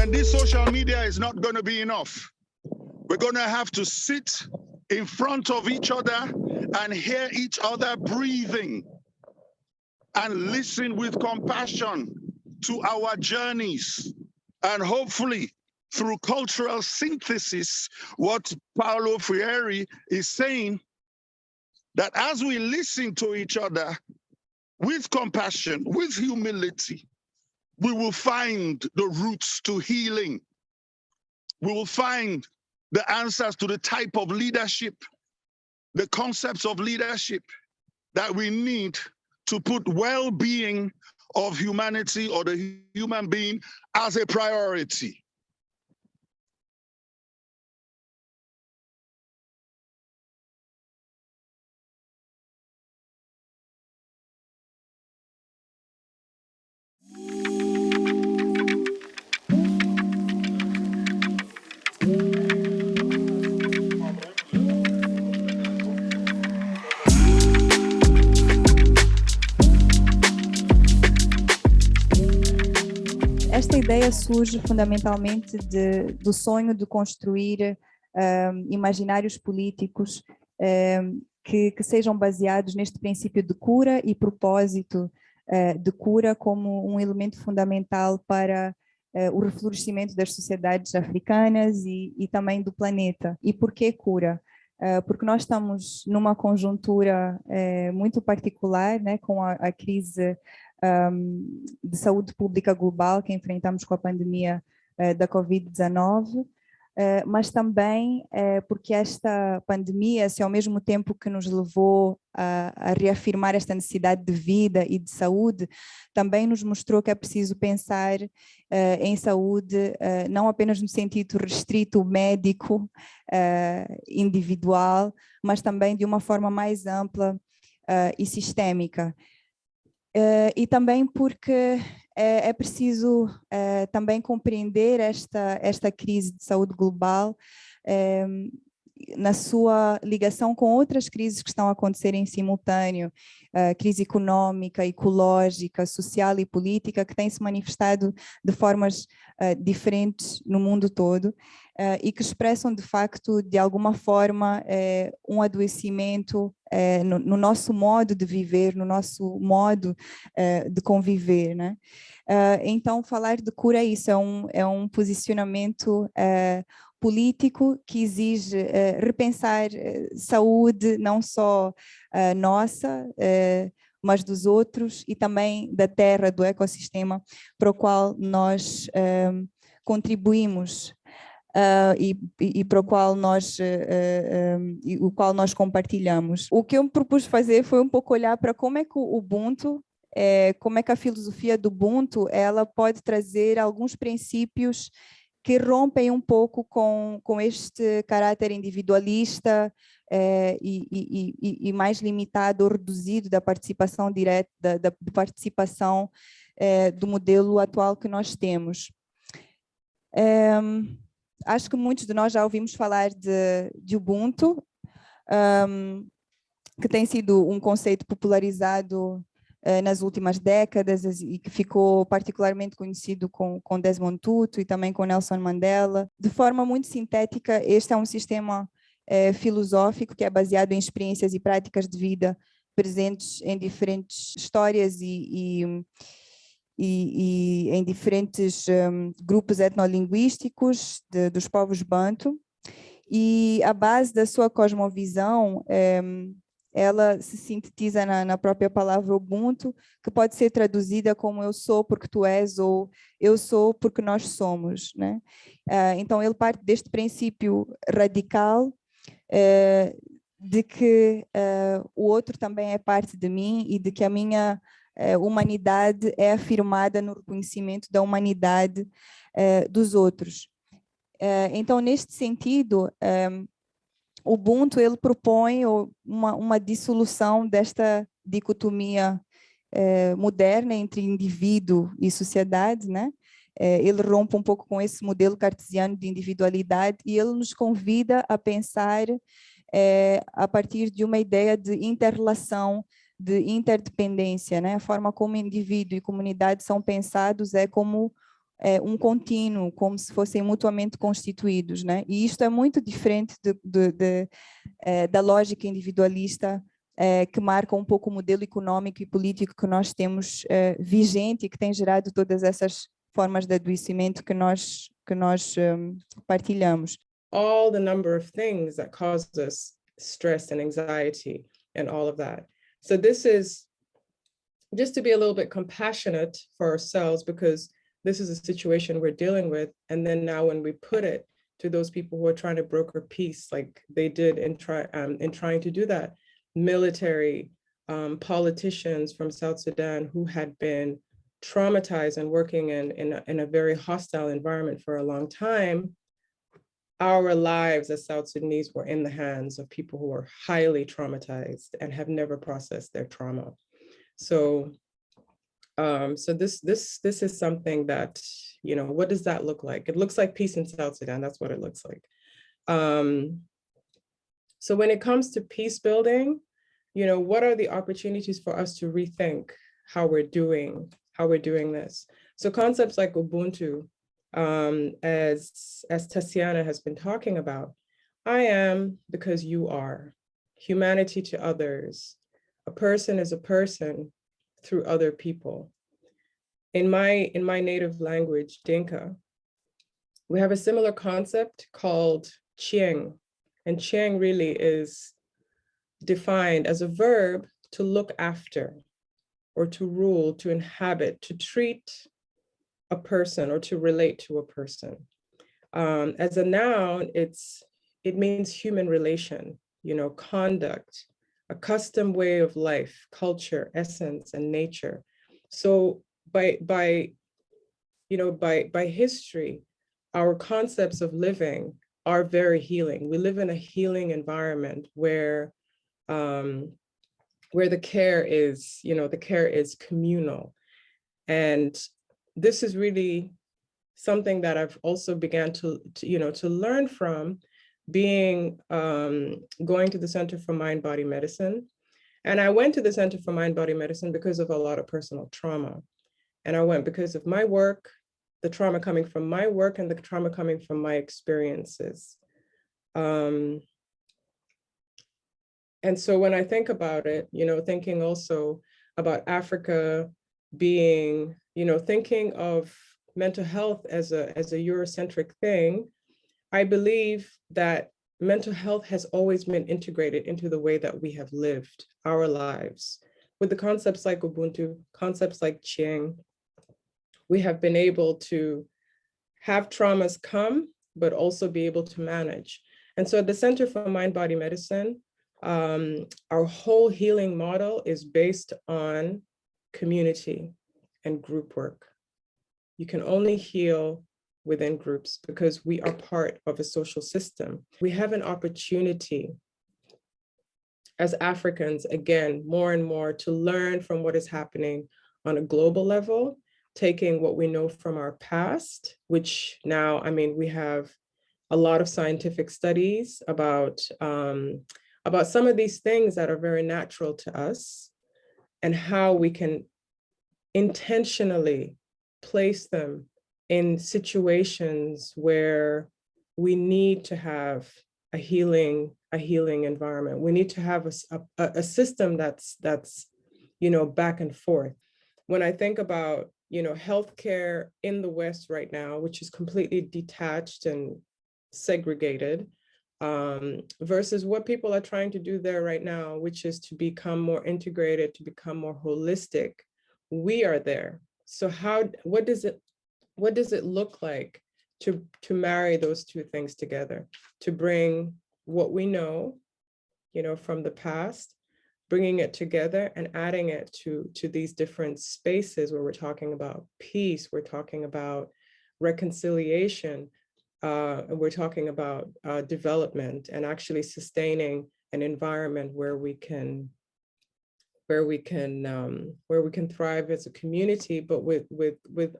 And this social media is not going to be enough. We're going to have to sit in front of each other and hear each other breathing and listen with compassion to our journeys. And hopefully, through cultural synthesis, what Paulo Freire is saying, that as we listen to each other with compassion, with humility, we will find the roots to healing. We will find the answers to the type of leadership, the concepts of leadership that we need to put well-being of humanity or the human being as a priority. Esta ideia surge fundamentalmente do sonho de construir imaginários políticos que sejam baseados neste princípio de cura e propósito de cura como um elemento fundamental para o reflorescimento das sociedades africanas e também do planeta. E por que cura? Porque nós estamos numa conjuntura muito particular, né, com a crise de saúde pública global que enfrentamos com a pandemia da Covid-19, mas também porque esta pandemia, se ao mesmo tempo que nos levou a reafirmar esta necessidade de vida e de saúde, também nos mostrou que é preciso pensar em saúde não apenas no sentido restrito médico, individual, mas também de uma forma mais ampla e sistémica. E também porque é preciso também compreender esta crise de saúde global na sua ligação com outras crises que estão a acontecer em simultâneo, crise econômica, ecológica, social e política, que têm se manifestado de formas diferentes no mundo todo e que expressam, de facto, de alguma forma, um adoecimento no nosso modo de viver, no nosso modo de conviver, né? Então, falar de cura é isso, é um posicionamento político que exige repensar saúde, não só nossa, mas dos outros e também da terra, do ecossistema para o qual nós contribuímos e para o qual nós compartilhamos. O que eu me propus fazer foi um pouco olhar para como é que o Ubuntu, como é que a filosofia do Ubuntu ela pode trazer alguns princípios que rompem um pouco com este caráter individualista e mais limitado ou reduzido da participação direta, da participação do modelo atual que nós temos. Acho que muitos de nós já ouvimos falar de Ubuntu, que tem sido um conceito popularizado nas últimas décadas e que ficou particularmente conhecido com Desmond Tutu e também com Nelson Mandela. De forma muito sintética, este é um sistema filosófico que é baseado em experiências e práticas de vida presentes em diferentes histórias e em diferentes grupos etnolinguísticos dos povos Bantu. E a base da sua cosmovisão ela se sintetiza na própria palavra Ubuntu, que pode ser traduzida como eu sou porque tu és, ou eu sou porque nós somos, né? Então, ele parte deste princípio radical de que o outro também é parte de mim e de que a minha humanidade é afirmada no reconhecimento da humanidade dos outros. Então, neste sentido, o Ubuntu ele propõe uma dissolução desta dicotomia moderna entre indivíduo e sociedade, né? Ele rompe um pouco com esse modelo cartesiano de individualidade e ele nos convida a pensar a partir de uma ideia de inter-relação, de interdependência, né? A forma como indivíduo e comunidade são pensados é como contínuo, como se fossem mutuamente constituídos, né? E isto é muito diferente da lógica individualista que marca um pouco o modelo econômico e político que nós temos vigente e que tem gerado todas essas formas de adoecimento que nós partilhamos. All the number of things that cause us stress and anxiety and all of that. So this is just to be a little bit compassionate for ourselves, because this is a situation we're dealing with. And then now when we put it to those people who are trying to broker peace, like they did in trying to do that, military, politicians from South Sudan who had been traumatized and working in a very hostile environment for a long time, our lives as South Sudanese were in the hands of people who are highly traumatized and have never processed their trauma. So, so this is something that, you know, what does that look like? It looks like peace in South Sudan. That's what it looks like. So when it comes to peace building, you know, what are the opportunities for us to rethink how we're doing this? So concepts like Ubuntu, as Tatiana has been talking about, I am because you are, humanity to others. A person is a person through other people. In my native language, Dinka, we have a similar concept called Chieng. And Chieng really is defined as a verb to look after or to rule, to inhabit, to treat a person or to relate to a person. As a noun, it means human relation, you know, conduct, a custom way of life, culture, essence, and nature. So by history, our concepts of living are very healing. We live in a healing environment where the care is, you know, the care is communal. And this is really something that I've also began to learn from being, going to the Center for Mind Body Medicine. And I went to the Center for Mind Body Medicine because of a lot of personal trauma. And I went because of my work, the trauma coming from my work and the trauma coming from my experiences. And so when I think about it, you know, thinking also about Africa being, you know, thinking of mental health as a Eurocentric thing, I believe that mental health has always been integrated into the way that we have lived our lives. With the concepts like Ubuntu, concepts like Chieng, we have been able to have traumas come, but also be able to manage. And so at the Center for Mind Body Medicine, our whole healing model is based on community and group work. You can only heal within groups because we are part of a social system. We have an opportunity as Africans, again, more and more to learn from what is happening on a global level, taking what we know from our past, which now, I mean, we have a lot of scientific studies about some of these things that are very natural to us and how we can intentionally place them in situations where we need to have a healing environment. We need to have a system that's, you know, back and forth. When I think about, you know, healthcare in the West right now, which is completely detached and segregated, versus what people are trying to do there right now, which is to become more integrated, to become more holistic. We are there. So what does it look like to marry those two things together, to bring what we know, you know, from the past, bringing it together and adding it to these different spaces where we're talking about peace, we're talking about reconciliation, we're talking about development and actually sustaining an environment where we can thrive as a community, but with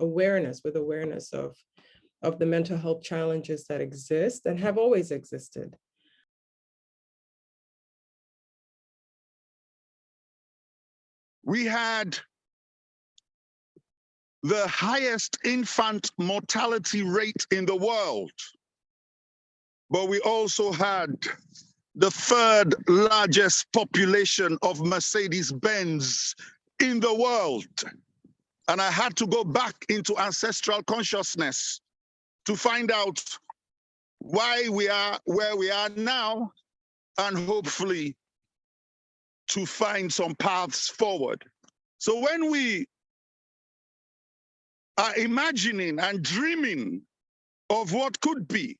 awareness of the mental health challenges that exist and have always existed. We had the highest infant mortality rate in the world. But we also had the third largest population of Mercedes-Benz in the world. And I had to go back into ancestral consciousness to find out why we are where we are now, and hopefully to find some paths forward. So when we are imagining and dreaming of what could be,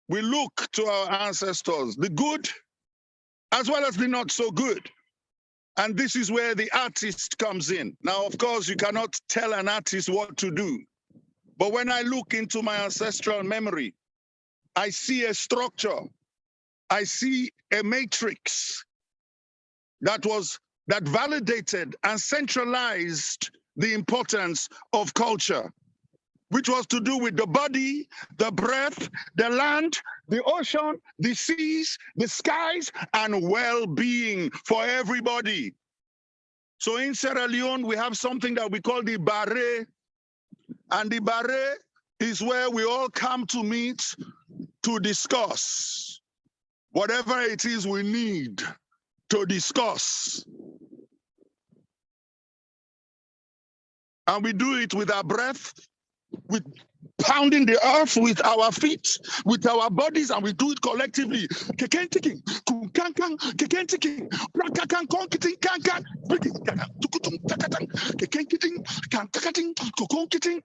we look to our ancestors, the good as well as the not so good. And this is where the artist comes in. Now, of course, you cannot tell an artist what to do. But when I look into my ancestral memory, I see a structure. I see a matrix that validated and centralized the importance of culture, which was to do with the body, the breath, the land, the ocean, the seas, the skies, and well-being for everybody. So in Sierra Leone, we have something that we call the Barre, and the Barre is where we all come to meet to discuss whatever it is we need to discuss. And we do it with our breath, with pounding the earth with our feet, with our bodies, and we do it collectively.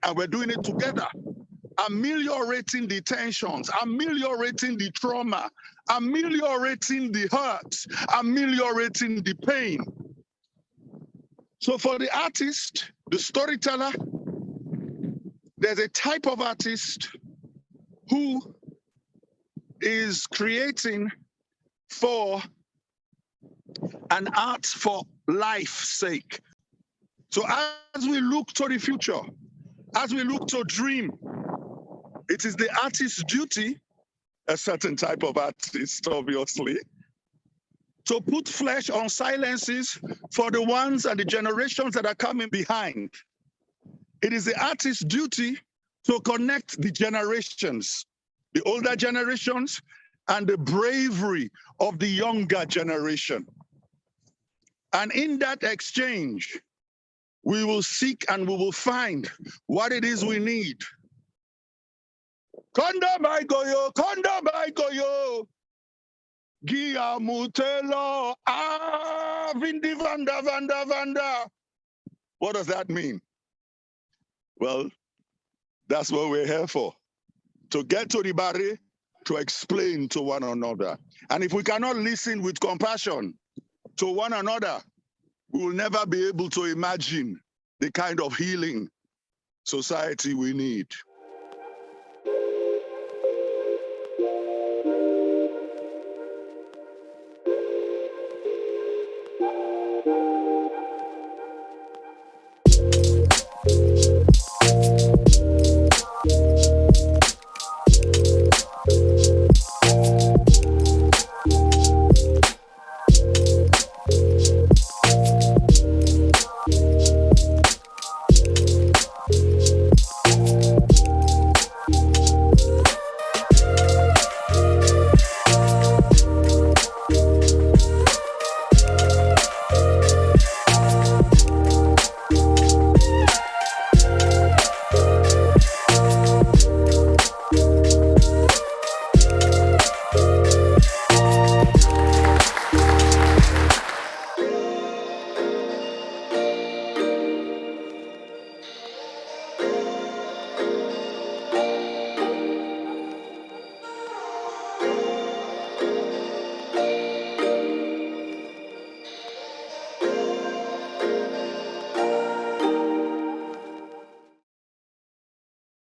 And we're doing it together, ameliorating the tensions, ameliorating the trauma, ameliorating the hurt, ameliorating the pain. So for the artist, the storyteller, there's a type of artist who is creating for an art for life's sake. So as we look to the future, as we look to dream, it is the artist's duty, a certain type of artist, obviously, to put flesh on silences for the ones and the generations that are coming behind. It is the artist's duty to connect the generations, the older generations, and the bravery of the younger generation. And in that exchange, we will seek and we will find what it is we need. Konda by Goyo, Konda by Goyo. Gia Mutelo, Vindi Vanda. What does that mean? Well, that's what we're here for. To get to the Barre, to explain to one another. And if we cannot listen with compassion to one another, we will never be able to imagine the kind of healing society we need.